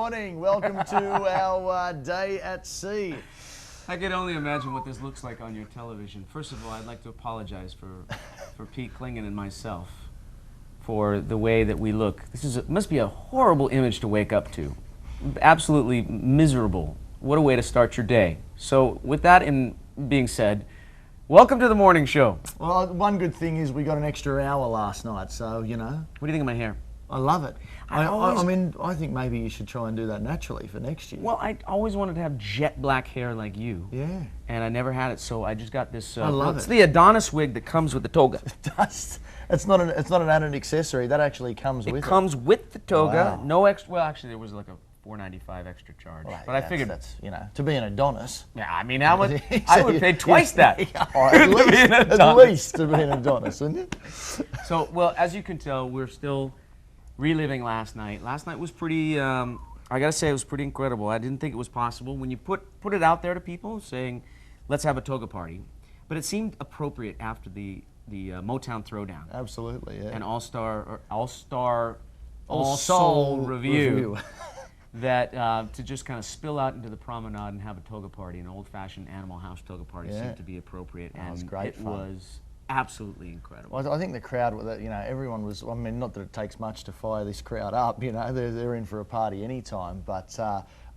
morning. Welcome to our day at sea. I could only imagine what this looks like on your television. First of all, I'd like to apologize for Pete Klingon and myself for the way that we look. Must be a horrible image to wake up to. Absolutely miserable. What a way to start your day. So with that being said, welcome to the morning show. Well, one good thing is we got an extra hour last night, so, you know. What do you think of my hair? I love it. I mean, I think maybe you should try and do that naturally for next year. Well, I always wanted to have jet black hair like you. Yeah. And I never had it, so I just got this. I love it. It's the Adonis wig that comes with the toga. It's not an added accessory. That actually comes with it. It comes with the toga. Wow. No extra. Well, actually, there was like a $4.95 extra charge. Well, but I figured that's to be an Adonis. Yeah, I mean, how much? I would pay twice that. At least to be an Adonis, wouldn't you? So, well, as you can tell, we're still reliving last night. Last night was pretty. I gotta say, it was pretty incredible. I didn't think it was possible when you put it out there to people, saying, "Let's have a toga party," but it seemed appropriate after the Motown Throwdown. Absolutely, yeah. An all soul review. That to just kind of spill out into the promenade and have a toga party, an old-fashioned Animal House toga party, seemed to be appropriate, and it was great fun. Was absolutely incredible. Well, I think the crowd, everyone was. I mean, not that it takes much to fire this crowd up. You know, they're in for a party anytime. But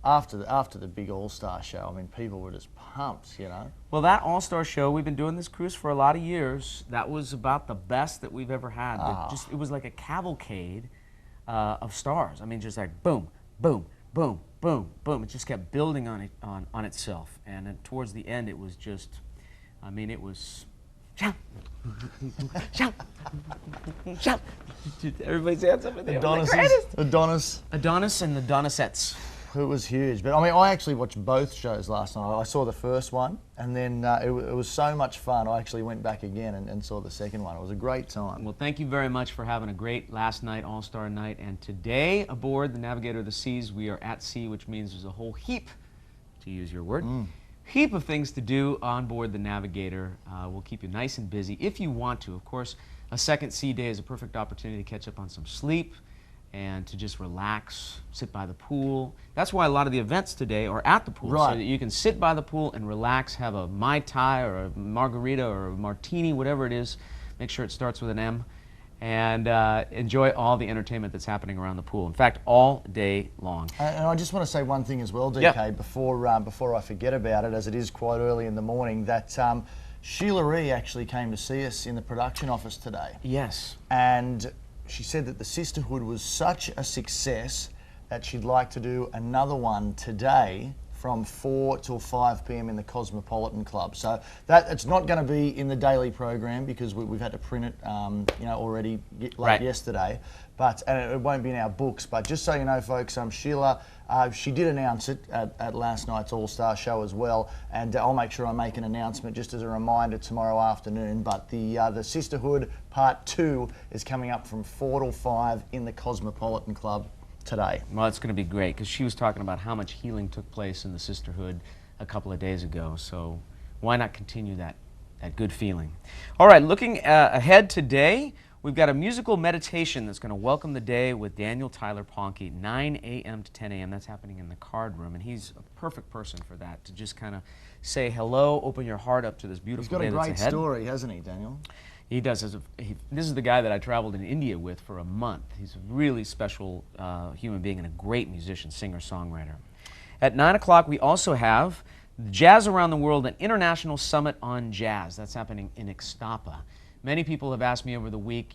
after the big All-Star show, I mean, people were just pumped. You know. Well, that All-Star show, we've been doing this cruise for a lot of years. That was about the best that we've ever had. It was like a cavalcade of stars. I mean, just like boom, boom, boom, boom, boom. It just kept building on itself, and then towards the end, it was just. I mean, it was. Shout! Shout! Shout! Everybody's hands up in there. Adonis and the Donisettes. It was huge. But I mean, I actually watched both shows last night. I saw the first one, and then it was so much fun. I actually went back again and saw the second one. It was a great time. Well, thank you very much for having a great last night, All-Star night. And today, aboard the Navigator of the Seas, we are at sea, which means there's a whole heap, to use your word, heap of things to do on board the Navigator. We'll keep you nice and busy if you want to. Of course, a second sea day is a perfect opportunity to catch up on some sleep and to just relax, sit by the pool. That's why a lot of the events today are at the pool, so that you can sit by the pool and relax, have a Mai Tai or a margarita or a martini, whatever it is. Make sure it starts with an M. And enjoy all the entertainment that's happening around the pool. In fact, all day long. And I just want to say one thing as well, DK, before I forget about it, as it is quite early in the morning, that Sheila Ree actually came to see us in the production office today. Yes. And she said that the Sisterhood was such a success that she'd like to do another one today from 4 till 5 p.m. in the Cosmopolitan Club. So that it's not going to be in the daily program because we've had to print it, already yesterday. And it won't be in our books. But just so you know, folks, Sheila, she did announce it at last night's All-Star show as well. And I'll make sure I make an announcement just as a reminder tomorrow afternoon. But the Sisterhood Part 2 is coming up from 4 till 5 in the Cosmopolitan Club today. Well, it's going to be great because she was talking about how much healing took place in the Sisterhood a couple of days ago. So why not continue that good feeling? All right, looking ahead today, we've got a musical meditation that's going to welcome the day with Daniel Tyler Ponke, 9 a.m. to 10 a.m. That's happening in the card room, and he's a perfect person for that, to just kind of say hello, open your heart up to this beautiful day that's ahead. He's got a great story, hasn't he, Daniel? He does. This is the guy that I traveled in India with for a month. He's a really special human being and a great musician, singer-songwriter. At 9 o'clock, we also have Jazz Around the World, an international summit on jazz. That's happening in Ixtapa. Many people have asked me over the week,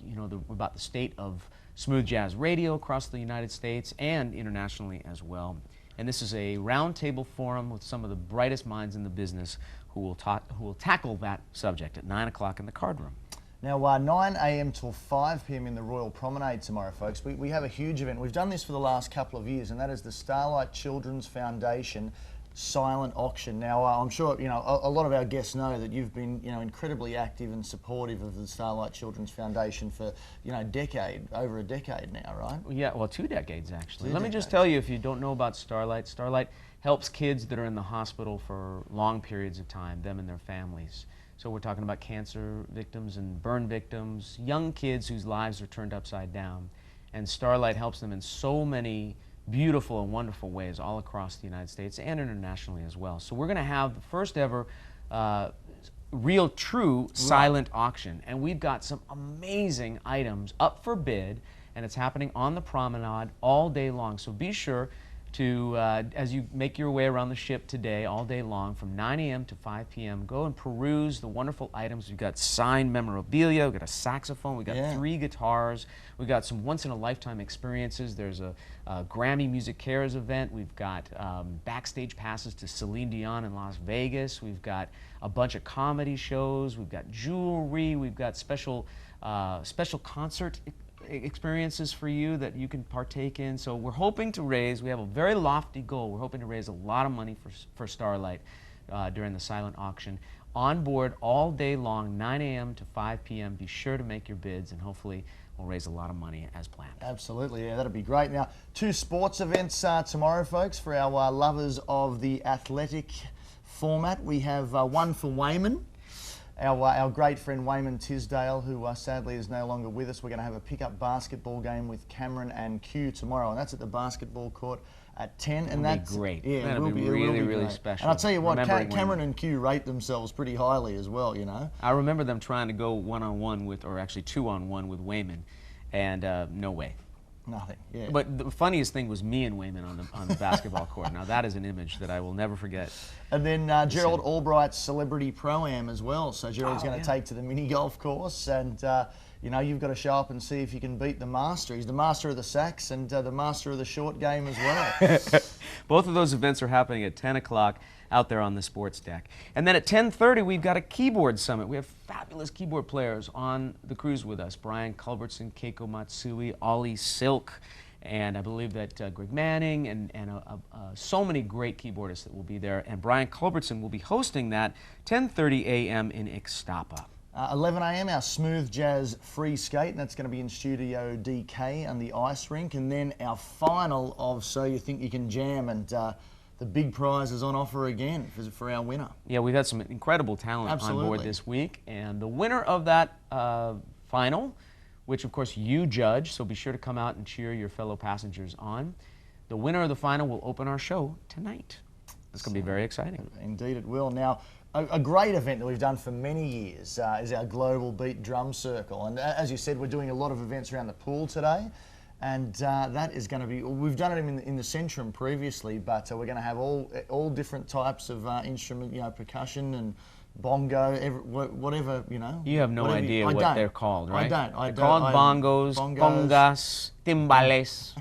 about the state of smooth jazz radio across the United States and internationally as well. And this is a roundtable forum with some of the brightest minds in the business who will tackle that subject at 9 o'clock in the card room. Now, 9 a.m. till 5 p.m. in the Royal Promenade tomorrow, folks. We have a huge event. We've done this for the last couple of years, and that is the Starlight Children's Foundation silent auction. Now, I'm sure a lot of our guests know that you've been incredibly active and supportive of the Starlight Children's Foundation for over a decade now, right? Yeah, well, 2 decades actually. Let me just tell you, if you don't know about Starlight, Starlight helps kids that are in the hospital for long periods of time, them and their families. So we're talking about cancer victims and burn victims, young kids whose lives are turned upside down. And Starlight helps them in so many beautiful and wonderful ways all across the United States and internationally as well. So we're going to have the first ever real, true silent auction. And we've got some amazing items up for bid, and it's happening on the promenade all day long. So be sure to, as you make your way around the ship today, all day long, from 9 a.m. to 5 p.m., go and peruse the wonderful items. We've got signed memorabilia, we've got a saxophone, we've got 3 guitars, we've got some once-in-a-lifetime experiences. There's a Grammy Music Cares event. We've got backstage passes to Celine Dion in Las Vegas. We've got a bunch of comedy shows. We've got jewelry. We've got special concert experiences for you that you can partake in. So we're hoping to raise, we have a very lofty goal, we're hoping to raise a lot of money for Starlight during the silent auction. On board all day long, 9 a.m. to 5 p.m. Be sure to make your bids, and hopefully we'll raise a lot of money as planned. Absolutely, yeah, that'll be great. Now, 2 sports events tomorrow, folks, for our lovers of the athletic format. We have one for Wayman. Our great friend Wayman Tisdale, who sadly is no longer with us. We're going to have a pickup basketball game with Cameron and Q tomorrow, and that's at the basketball court at 10. And that's great. Yeah, that'll be really, really special. And I'll tell you what, Cameron and Q rate themselves pretty highly as well, you know. I remember them trying to go one-on-one with, or actually 2-on-1 with Wayman, and no way. Nothing, yeah. But the funniest thing was me and Wayman on the basketball court. Now that is an image that I will never forget. And then Gerald Albright's Celebrity Pro-Am as well. So Gerald's going to take to the mini golf course, and you know, you've got to show up and see if you can beat the master. He's the master of the sax and the master of the short game as well. Both of those events are happening at 10 o'clock out there on the sports deck. And then at 10:30, we've got a keyboard summit. We have fabulous keyboard players on the cruise with us. Brian Culbertson, Keiko Matsui, Ollie Silk, and I believe that Greg Manning, and so many great keyboardists that will be there. And Brian Culbertson will be hosting that 10:30 a.m. in Ixtapa. 11 a.m. our Smooth Jazz Free Skate, and that's going to be in Studio DK and the ice rink. And then our final of So You Think You Can Jam, and the big prize is on offer again for our winner. Yeah, we've had some incredible talent on board this week, and the winner of that final, which of course you judge, so be sure to come out and cheer your fellow passengers on. The winner of the final will open our show tonight. It's going to be very exciting. Indeed it will. Now, a great event that we've done for many years is our Global Beat Drum Circle. And as you said, we're doing a lot of events around the pool today. And that is going to be, we've done it in the Centrum previously, but we're going to have all different types of instrument, you know, percussion and bongo, whatever, you know. You have no idea what they're called, right? I don't. They're called bongos, congas, timbales.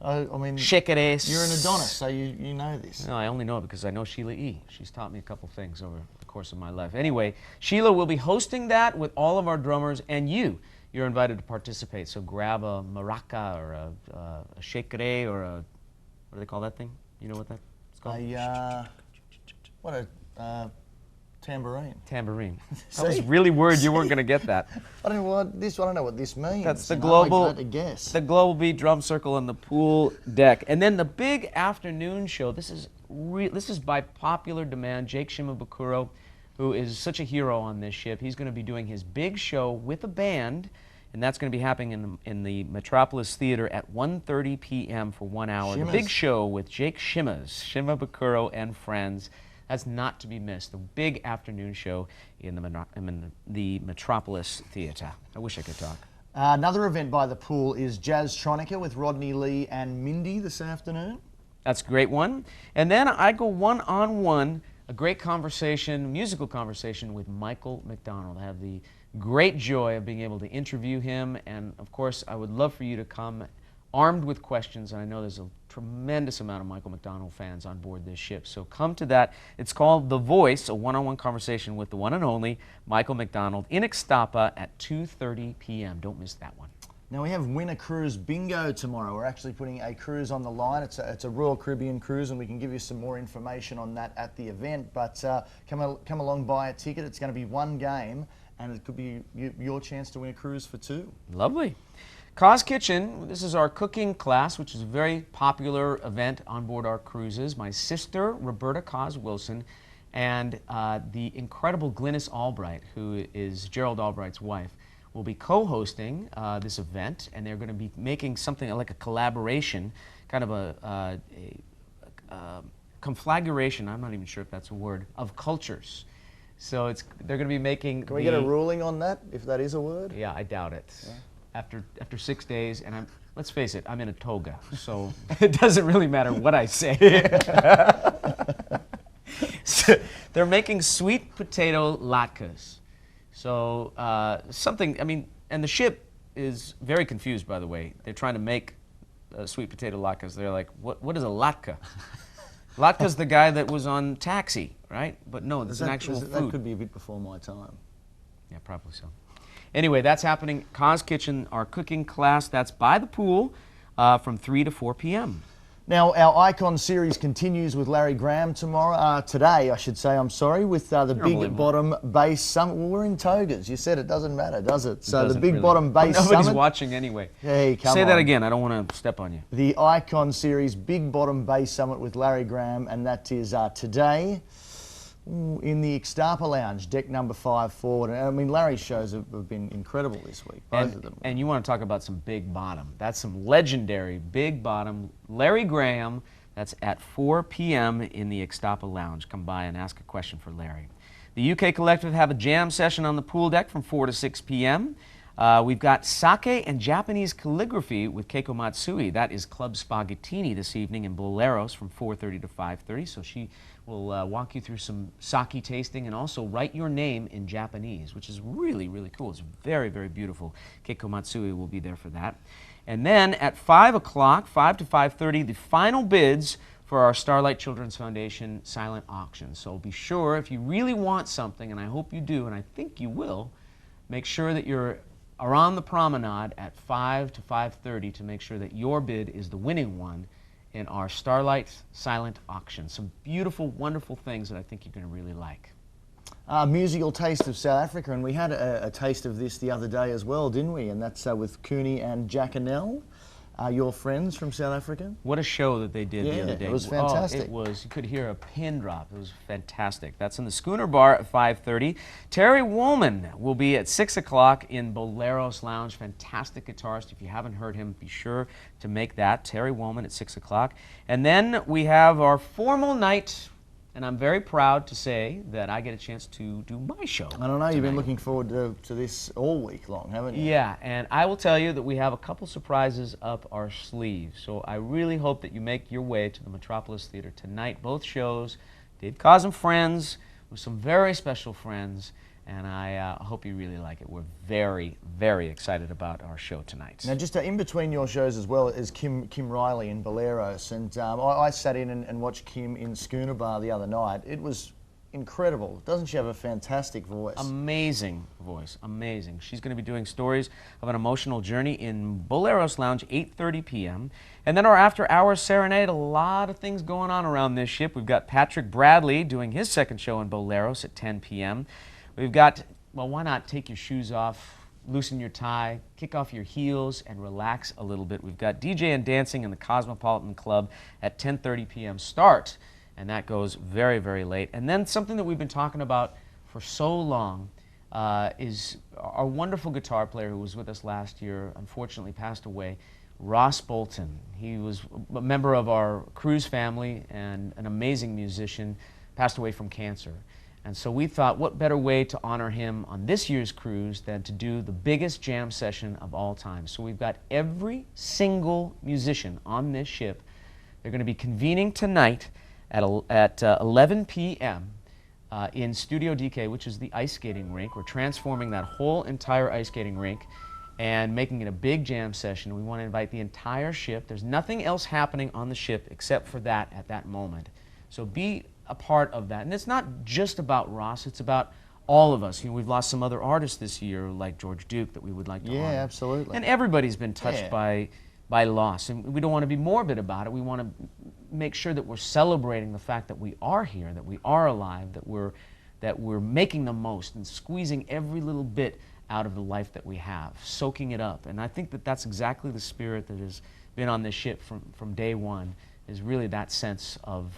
I mean, shakeres. You're an Adonis, so you know this. No, I only know it because I know Sheila E. She's taught me a couple things over the course of my life. Anyway, Sheila will be hosting that with all of our drummers, and you're invited to participate. So grab a maraca or a shakere or a, what do they call that thing? You know what that's called? Tambourine. Tambourine. I was really worried you weren't going to get that. I don't know what this means. That's the global. I had to guess. The Global Beat Drum Circle on the pool deck, and then the big afternoon show. This is by popular demand. Jake Shimabukuro, who is such a hero on this ship, he's going to be doing his big show with a band, and that's going to be happening in the Metropolis Theater at 1:30 p.m. for 1 hour. The big show with Jake Shimabukuro and friends. That's not to be missed. The big afternoon show in the Metropolis Theater. I wish I could talk. Another event by the pool is Jazz Tronica with Rodney Lee and Mindy this afternoon. That's a great one. And then I go one-on-one, a great conversation, musical conversation with Michael McDonald. I have the great joy of being able to interview him, and of course I would love for you to come armed with questions, and I know there's a tremendous amount of Michael McDonald fans on board this ship. So come to that. It's called The Voice, a one-on-one conversation with the one and only Michael McDonald in Ixtapa at 2:30 p.m. Don't miss that one. Now we have Win a Cruise Bingo tomorrow. We're actually putting a cruise on the line. It's a Royal Caribbean cruise, and we can give you some more information on that at the event. But come along, buy a ticket. It's going to be one game, and it could be your chance to win a cruise for 2. Lovely. Cause Kitchen, this is our cooking class, which is a very popular event on board our cruises. My sister, Roberta Cause Wilson, and the incredible Glynis Albright, who is Gerald Albright's wife, will be co-hosting this event, and they're going to be making something like a collaboration, kind of a conflagration, I'm not even sure if that's a word, of cultures. So they're going to be making. Can we get a ruling on that, if that is a word? Yeah, I doubt it. Yeah. After 6 days, and let's face it, I'm in a toga, so it doesn't really matter what I say. So they're making sweet potato latkes. So something, I mean, and the ship is very confused, by the way. They're trying to make sweet potato latkes. They're like, what is a latke? Latke's the guy that was on Taxi, right? But no, it's an actual food. That could be a bit before my time. Yeah, probably so. Anyway, that's happening. Kaz Kitchen, our cooking class, that's by the pool from 3 to 4 p.m. Now, our Icon series continues with Larry Graham today, I should say, I'm sorry, with the Big Bottom Base Summit. Well, we're in togas. You said it doesn't matter, does it? So the Big Bottom Base Summit. Nobody's watching anyway. Hey, come on. Say that again. I don't want to step on you. The Icon series Big Bottom Base Summit with Larry Graham, and that is today in the Ixtapa Lounge, deck number 5 forward. And I mean, Larry's shows have been incredible this week, both of them. And you want to talk about some big bottom. That's some legendary big bottom. Larry Graham, that's at 4 p.m. in the Ixtapa Lounge. Come by and ask a question for Larry. The UK Collective have a jam session on the pool deck from 4 to 6 p.m. We've got sake and Japanese calligraphy with Keiko Matsui. That is Club Spaghettini this evening in Boleros from 4:30 to 5:30. So she will walk you through some sake tasting and also write your name in Japanese, which is really, really cool. It's very, very beautiful. Keiko Matsui will be there for that. And then at 5 o'clock, 5 to 5:30, the final bids for our Starlight Children's Foundation silent auction. So be sure, if you really want something, and I hope you do, and I think you will, make sure that you're on the promenade at 5 to 5:30 to make sure that your bid is the winning one in our Starlight Silent Auction. Some beautiful, wonderful things that I think you're going to really like. Musical taste of South Africa, and we had a taste of this the other day as well, didn't we? And that's with Cooney and Jackanel, your friends from South Africa. What a show that they did the other day. It was fantastic. Oh, it was. You could hear a pin drop. It was fantastic. That's in the Schooner Bar at 5:30. Terry Woolman will be at 6 o'clock in Boleros Lounge. Fantastic guitarist. If you haven't heard him, be sure to make that. Terry Woolman at 6 o'clock. And then we have our formal night. And I'm very proud to say that I get a chance to do my show. I don't know, you've been looking forward to this all week long, haven't you? Yeah, and I will tell you that we have a couple surprises up our sleeve. So I really hope that you make your way to the Metropolis Theater tonight. Both shows, Dave Kaz and Friends, with some very special friends. And I hope you really like it. We're very, very excited about our show tonight. Now, just in between your shows as well is Kim Riley in Boleros. And I sat in and watched Kim in Schooner Bar the other night. It was incredible. Doesn't she have a fantastic voice? Amazing voice, amazing. She's going to be doing stories of an emotional journey in Boleros Lounge, 8:30 p.m. And then our after-hours serenade, a lot of things going on around this ship. We've got Patrick Bradley doing his second show in Boleros at 10 p.m. We've got, well, why not take your shoes off, loosen your tie, kick off your heels, and relax a little bit. We've got DJ and dancing in the Cosmopolitan Club at 10:30 p.m. start, and that goes very, very late. And then something that we've been talking about for so long is our wonderful guitar player who was with us last year, unfortunately passed away, Ross Bolton. He was a member of our cruise family and an amazing musician, passed away from cancer. And so we thought, what better way to honor him on this year's cruise than to do the biggest jam session of all time. So we've got every single musician on this ship. They're going to be convening tonight at 11 p.m. In Studio DK, which is the ice skating rink. We're transforming that whole entire ice skating rink and making it a big jam session. We want to invite the entire ship. There's nothing else happening on the ship except for that at that moment. So be a part of that. And it's not just about Ross, it's about all of us. You know, we've lost some other artists this year, like George Duke, that we would like to honor. Yeah, absolutely. And everybody's been touched by loss. And we don't want to be morbid about it. We want to make sure that we're celebrating the fact that we are here, that we are alive, that we're making the most and squeezing every little bit out of the life that we have, soaking it up. And I think that that's exactly the spirit that has been on this ship from day one. is really that sense of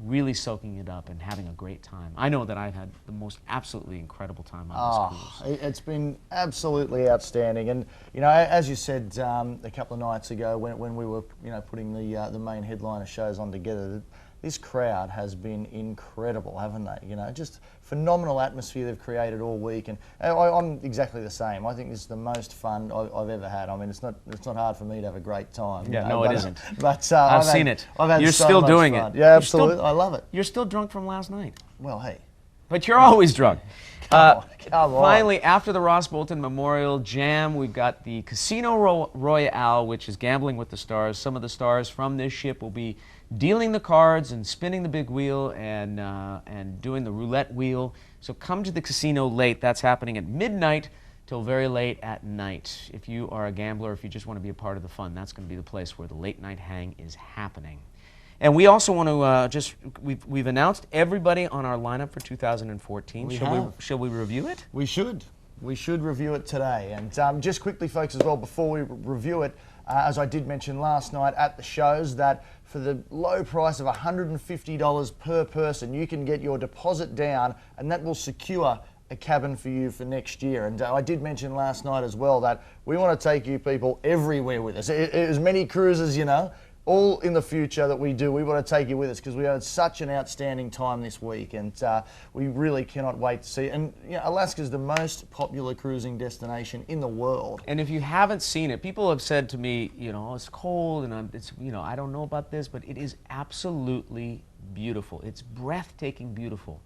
really soaking it up and having a great time. I know that I've had the most absolutely incredible time on this cruise. It's been absolutely outstanding, and you know, as you said a couple of nights ago when we were, you know, putting the main headliner shows on together, this crowd has been incredible, haven't they? You know, just phenomenal atmosphere they've created all week, and I'm exactly the same. I think this is the most fun I've ever had. I mean, it's not hard for me to have a great time. Yeah, you know, no, it isn't. But I've seen it. I've had You're so still much doing fun. it. Yeah, absolutely. I love it. You're still drunk from last night. Well, hey. But you're always drunk. Come on. Finally, after the Ross Bolton Memorial Jam, we've got the Casino Royale, which is gambling with the stars. Some of the stars from this ship will be dealing the cards and spinning the big wheel and doing the roulette wheel. So come to the casino late. That's happening at midnight till very late at night. If you are a gambler, if you just want to be a part of the fun, that's going to be the place where the late night hang is happening. And we also want to we've announced everybody on our lineup for 2014. Shall we review it? We should. We should review it today. And just quickly, folks, as well, before we review it, as I did mention last night at the shows, that for the low price of $150 per person, you can get your deposit down, and that will secure a cabin for you for next year. And I did mention last night as well that we want to take you people everywhere with us. As many cruises, you know, all in the future that we do, we want to take you with us because we had such an outstanding time this week, and we really cannot wait to see it. And you know, Alaska's the most popular cruising destination in the world. And if you haven't seen it, people have said to me, you know, it's cold and it's, you know, I don't know about this, but it is absolutely beautiful. It's breathtaking beautiful.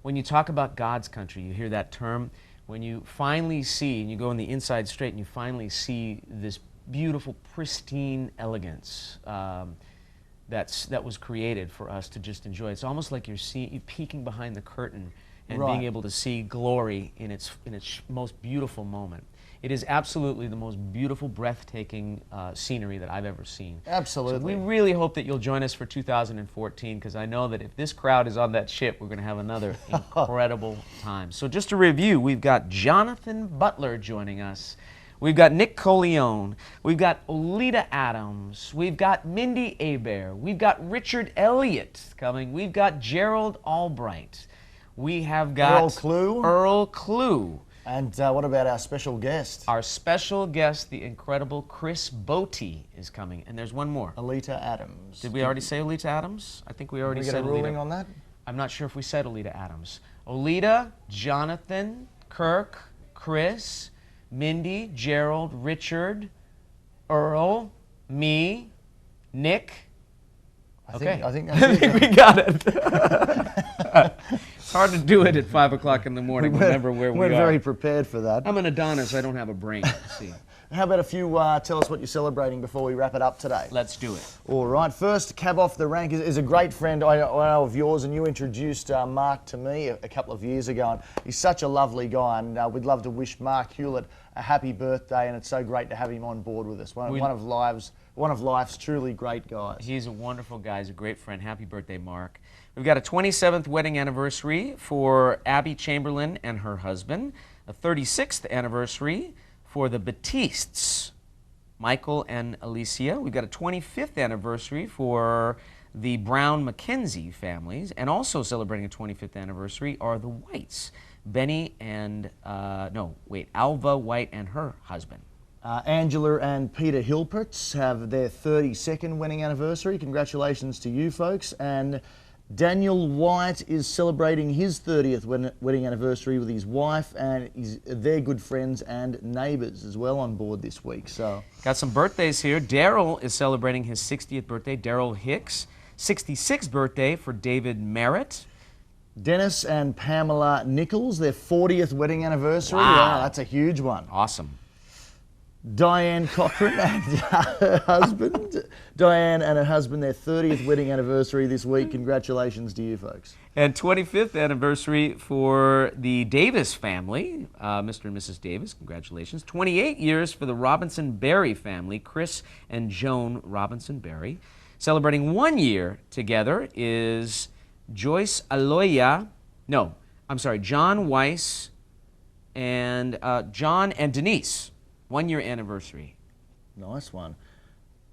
When you talk about God's country, you hear that term. When you finally see, and you go in the inside straight, and you finally see this beautiful, pristine elegance that was created for us to just enjoy. It's almost like you're peeking behind the curtain and Right. being able to see glory in its most beautiful moment. It is absolutely the most beautiful, breathtaking scenery that I've ever seen. Absolutely. So we really hope that you'll join us for 2014, because I know that if this crowd is on that ship, we're going to have another incredible time. So just to review, we've got Jonathan Butler joining us. We've got Nick Coleone. We've got Olita Adams. We've got Mindy Hebert. We've got Richard Elliott coming. We've got Gerald Albright. We have got Earl Clue. And what about our special guest? Our special guest, the incredible Chris Botti, is coming. And there's one more. Olita Adams. Did we already say Olita Adams? I think we already said Olita. Did we get a ruling on that? I'm not sure if we said Olita Adams. Olita, Jonathan, Kirk, Chris, Mindy, Gerald, Richard, Earl, me, Nick. I think I think we got it. It's hard to do it at 5 o'clock in the morning. Remember where we are. We're very prepared for that. I'm an Adonis. I don't have a brain. See. How about if you tell us what you're celebrating before we wrap it up today? Let's do it. All right. First, cab off the rank is a great friend I know of yours, and you introduced Mark to me a couple of years ago. And he's such a lovely guy, and we'd love to wish Mark Hewlett a happy birthday, and it's so great to have him on board with us. One of life's truly great guys. He's a wonderful guy. He's a great friend. Happy birthday, Mark. We've got a 27th wedding anniversary for Abby Chamberlain and her husband, a 36th anniversary for the Batistes, Michael and Alicia. We've got a 25th anniversary for the Brown-McKenzie families, and also celebrating a 25th anniversary are the Whites, Benny and, Alva White and her husband. Angela and Peter Hilperts have their 32nd wedding anniversary. Congratulations to you folks. And Daniel White is celebrating his 30th wedding anniversary with his wife, and they're good friends and neighbours as well on board this week. So got some birthdays here. Daryl is celebrating his 60th birthday. Daryl Hicks. 66th birthday for David Merritt. Dennis and Pamela Nichols, their 40th wedding anniversary. Wow, that's a huge one. Awesome. Diane Cochran and her husband. Diane and her husband, their 30th wedding anniversary this week. Congratulations to you folks. And 25th anniversary for the Davis family, Mr. and Mrs. Davis, congratulations. 28 years for the Robinson Berry family, Chris and Joan Robinson Berry. Celebrating 1 year together is Joyce Aloya, John Weiss and John and Denise. 1 year anniversary. Nice one.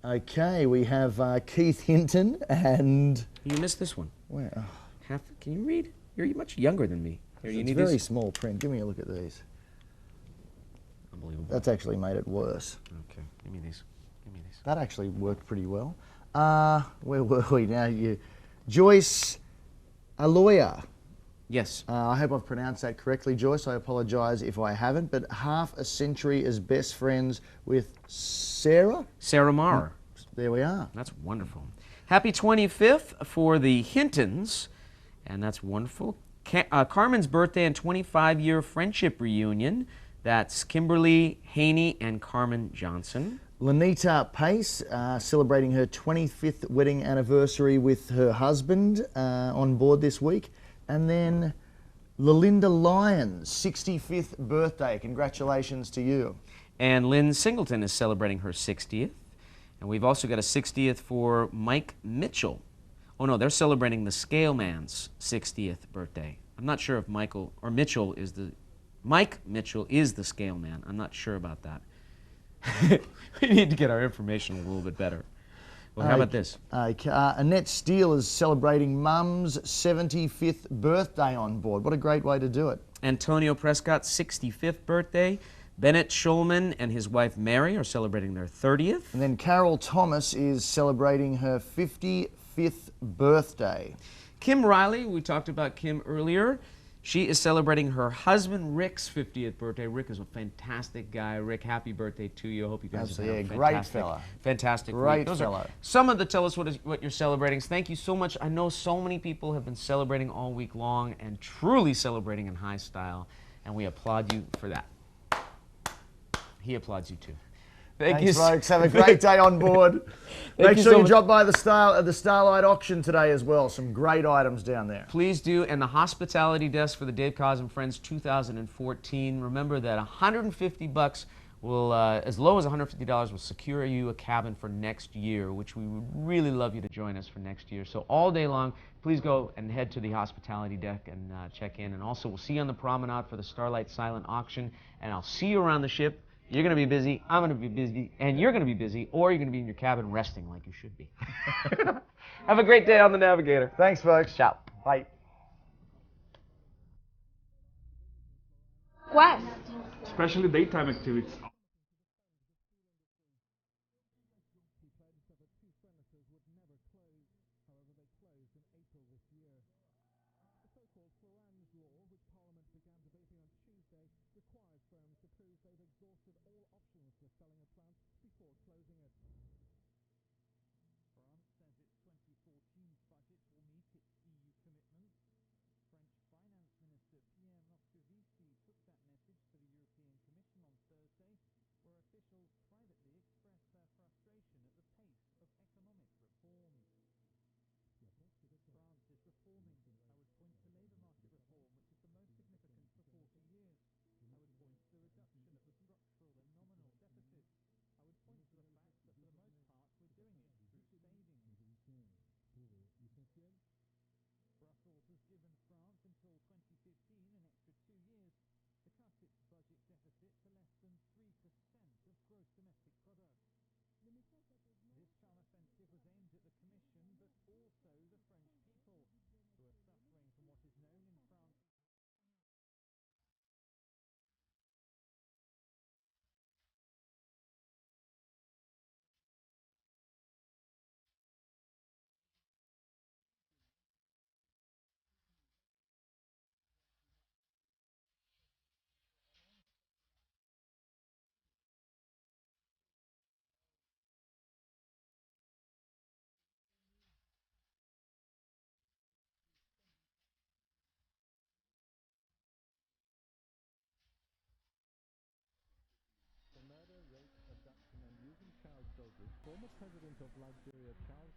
Okay, we have Keith Hinton and... You missed this one. Where? Oh, Can you read? You're much younger than me. Here, you it's need very this? small print. Give me a look at these. Unbelievable. That's actually made it worse. Okay, give me these. Give me these. That actually worked pretty well. Where were we now? Joyce Aloya. Yes. I hope I've pronounced that correctly, Joyce. I apologise if I haven't. But half a century as best friends with Sarah. Sarah Marr. There we are. That's wonderful. Happy 25th for the Hintons, and that's wonderful. Carmen's birthday and 25-year friendship reunion. That's Kimberly Haney and Carmen Johnson. Lanita Pace celebrating her 25th wedding anniversary with her husband on board this week. And then Lalinda Lyons, 65th birthday. Congratulations to you. And Lynn Singleton is celebrating her 60th. And we've also got a 60th for Mike Mitchell. Oh no, they're celebrating the Scale Man's 60th birthday. I'm not sure if Mike Mitchell is the Scale Man. I'm not sure about that. We need to get our information a little bit better. Well, how about this? Annette Steele is celebrating Mum's 75th birthday on board. What a great way to do it. Antonio Prescott's 65th birthday. Bennett Schulman and his wife Mary are celebrating their 30th. And then Carol Thomas is celebrating her 55th birthday. Kim Riley, we talked about Kim earlier. She is celebrating her husband Rick's 50th birthday. Rick is a fantastic guy. Rick, happy birthday to you. I hope you guys have a great fella. Fantastic Great week. Those fellow. are some of the tell us what you're celebrating. Thank you so much. I know so many people have been celebrating all week long and truly celebrating in high style, and we applaud you for that. He applauds you too. Thanks, folks. Have a great day on board. Make sure you drop by the Starlight auction today as well. Some great items down there. Please do. And the hospitality desk for the Dave Cos and Friends 2014. Remember that $150 will, as low as $150, will secure you a cabin for next year, which we would really love you to join us for next year. So all day long, please go and head to the hospitality deck and check in. And also, we'll see you on the promenade for the Starlight Silent auction. And I'll see you around the ship. You're going to be busy, I'm going to be busy, and you're going to be busy, or you're going to be in your cabin resting like you should be. Have a great day on the Navigator. Thanks, folks. Ciao. Bye. Quest. Especially daytime activities. Former president of Liberia, Charles